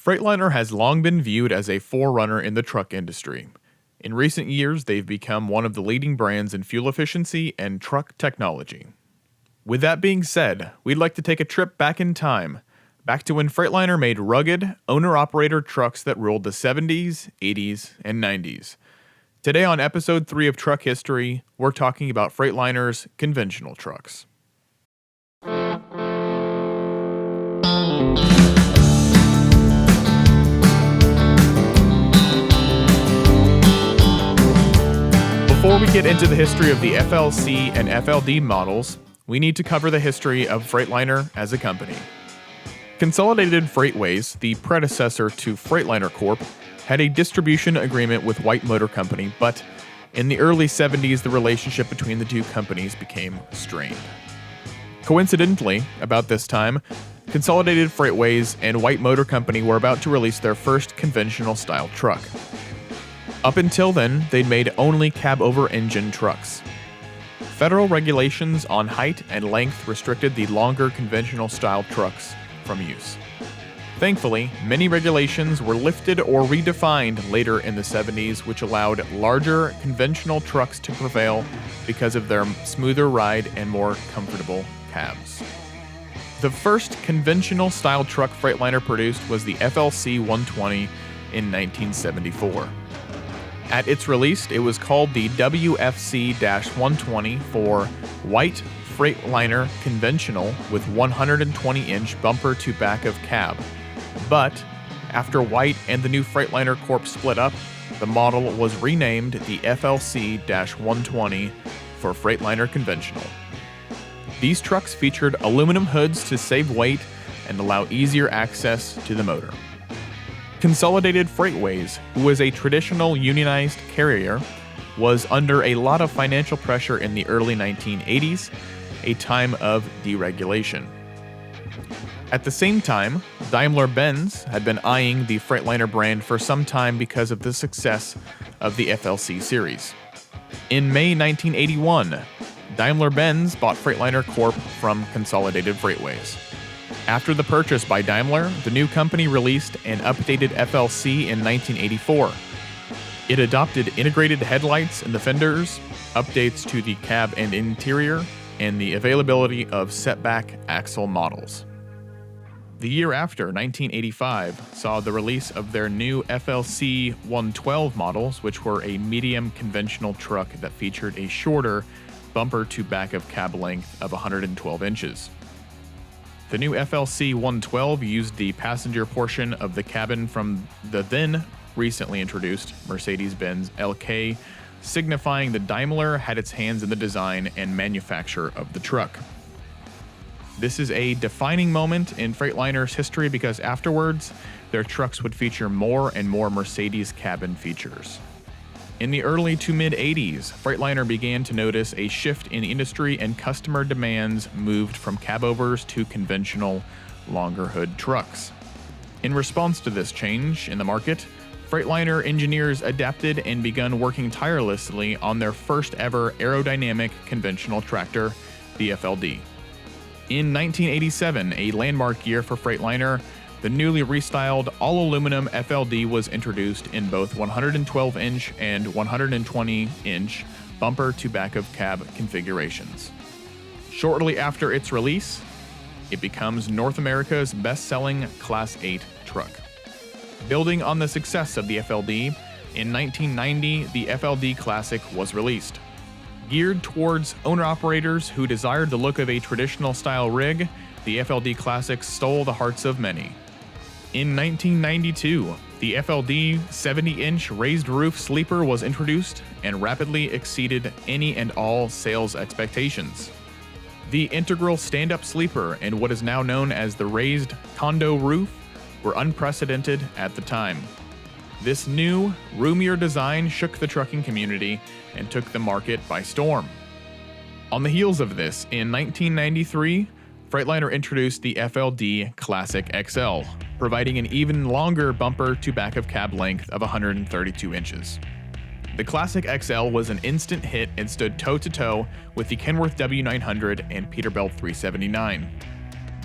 Freightliner has long been viewed as a forerunner in the truck industry. In recent years, they've become one of the leading brands in fuel efficiency and truck technology. With that being said, we'd like to take a trip back in time, back to when Freightliner made rugged, owner-operator trucks that ruled the 70s, 80s, and 90s. Today on episode 3 of Truck History, we're talking about Freightliner's conventional trucks. Before we get into the history of the FLC and FLD models, we need to cover the history of Freightliner as a company. Consolidated Freightways, the predecessor to Freightliner Corp., had a distribution agreement with White Motor Company, but in the early 70s, the relationship between the two companies became strained. Coincidentally, about this time, Consolidated Freightways and White Motor Company were about to release their first conventional-style truck. Up until then, they'd made only cab-over-engine trucks. Federal regulations on height and length restricted the longer conventional-style trucks from use. Thankfully, many regulations were lifted or redefined later in the 70s, which allowed larger conventional trucks to prevail because of their smoother ride and more comfortable cabs. The first conventional-style truck Freightliner produced was the FLC 120 in 1974. At its release, it was called the WFC-120 for White Freightliner Conventional with 120-inch bumper-to-back of cab. But after White and the new Freightliner Corp split up, the model was renamed the FLC-120 for Freightliner Conventional. These trucks featured aluminum hoods to save weight and allow easier access to the motor. Consolidated Freightways, who was a traditional unionized carrier, was under a lot of financial pressure in the early 1980s, a time of deregulation. At the same time, Daimler-Benz had been eyeing the Freightliner brand for some time because of the success of the FLC series. In May 1981, Daimler-Benz bought Freightliner Corp. From Consolidated Freightways. After the purchase by Daimler, the new company released an updated FLC in 1984. It adopted integrated headlights in the fenders, updates to the cab and interior, and the availability of setback axle models. The year after, 1985, saw the release of their new FLC 112 models, which were a medium conventional truck that featured a shorter bumper-to-back of cab length of 112 inches. The new FLC 112 used the passenger portion of the cabin from the then recently introduced Mercedes-Benz LK, signifying that Daimler had its hands in the design and manufacture of the truck. This is a defining moment in Freightliner's history because afterwards, their trucks would feature more and more Mercedes cabin features. In the early to mid-80s, Freightliner began to notice a shift in industry and customer demands moved from cabovers to conventional, longer hood trucks. In response to this change in the market, Freightliner engineers adapted and begun working tirelessly on their first ever aerodynamic conventional tractor, the FLD. In 1987, a landmark year for Freightliner, the newly restyled all-aluminum FLD was introduced in both 112-inch and 120-inch bumper-to-back-of-cab configurations. Shortly after its release, it becomes North America's best-selling Class 8 truck. Building on the success of the FLD, in 1990, the FLD Classic was released. Geared towards owner-operators who desired the look of a traditional-style rig, the FLD Classic stole the hearts of many. In 1992, the FLD 70-inch raised roof sleeper was introduced and rapidly exceeded any and all sales expectations. The integral stand-up sleeper and what is now known as the raised condo roof were unprecedented at the time. This new, roomier design shook the trucking community and took the market by storm. On the heels of this, in 1993, Freightliner introduced the FLD Classic XL, providing an even longer bumper-to-back-of-cab length of 132 inches. The Classic XL was an instant hit and stood toe-to-toe with the Kenworth W900 and Peterbilt 379.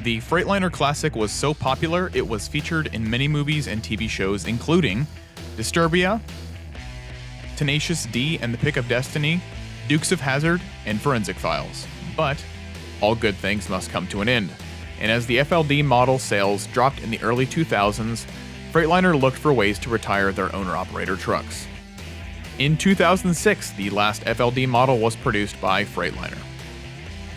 The Freightliner Classic was so popular, it was featured in many movies and TV shows, including Disturbia, Tenacious D and the Pick of Destiny, Dukes of Hazzard, and Forensic Files. But all good things must come to an end, and as the FLD model sales dropped in the early 2000s, Freightliner looked for ways to retire their owner-operator trucks. In 2006, the last FLD model was produced by Freightliner.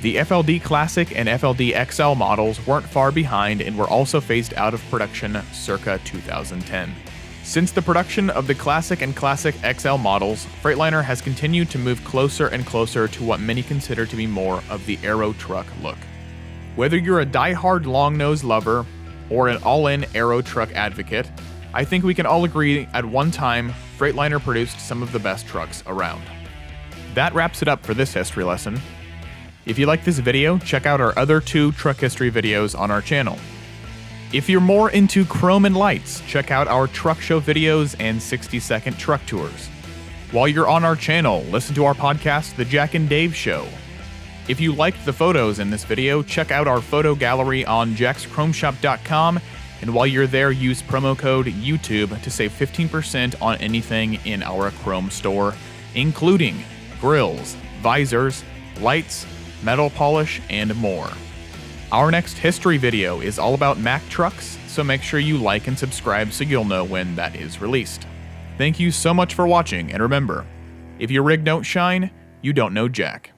The FLD Classic and FLD XL models weren't far behind and were also phased out of production circa 2010. Since the production of the Classic and Classic XL models, Freightliner has continued to move closer and closer to what many consider to be more of the aero-truck look. Whether you're a die-hard long-nose lover or an all-in aero-truck advocate, I think we can all agree at one time, Freightliner produced some of the best trucks around. That wraps it up for this history lesson. If you like this video, check out our other 2 truck history videos on our channel. If you're more into chrome and lights, check out our truck show videos and 60-second truck tours. While you're on our channel, listen to our podcast, The Jack and Dave Show. If you liked the photos in this video, check out our photo gallery on jackschromeshop.com, and while you're there, use promo code YouTube to save 15% on anything in our Chrome store, including grills, visors, lights, metal polish, and more. Our next history video is all about Mack trucks, so make sure you like and subscribe so you'll know when that is released. Thank you so much for watching, and remember, if your rig don't shine, you don't know Jack.